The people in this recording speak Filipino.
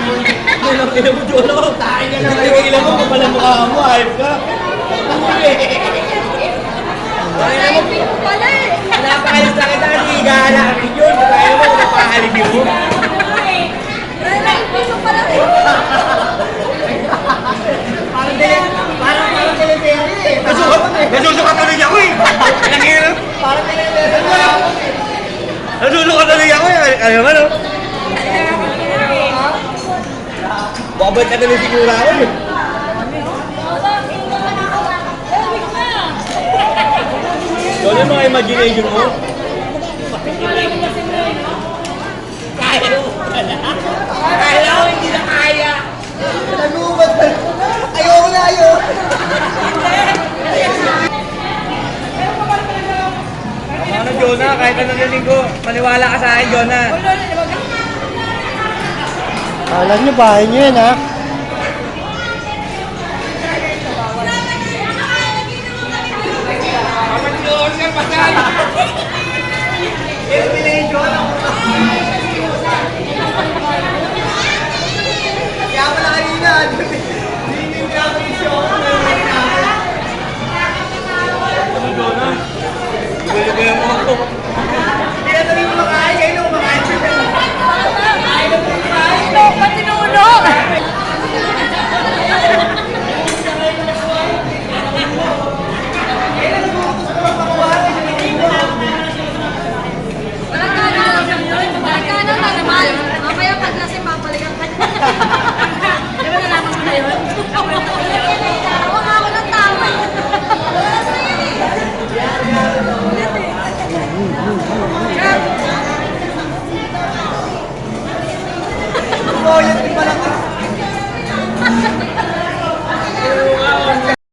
Ilang mo, Jolo. Ilang mo, kapala mukha mo, ayop ka. Naipin mo pala eh. Napakalis na kita, hindi gahalangin yun. Kaya mo, napakalibig mo. Naipin mo pala eh. Parang teleserye eh. Nasusukat tuloy ako eh. Parang teleserye mo. Nasusukat tuloy ako eh. Kaya naman oh. Babalik ka tuloy siguro ako eh. Yun yung mga imagination mo. Kaya mo pala. Kaya ko hindi na kaya. Nagubat na. Ayoko na ayoko. Ano, Jonah? Kahit anong galing ko, maniwala ka sa akin, Jonah. Alam niyo, bahay niyo yan, ha? Kaya pala kanina, hindi ako yung show. Ano, Jonah? Ibalik mo ako. Hindi na tuloy mo makain. Kayo nung makain. Ulo, pati ng ulo. Magkano na naman? Mamaya pag lasing papalikan ka. Di ba nalaman mo na yun? Tawa nga ako ng tawa. Oh, yun din pala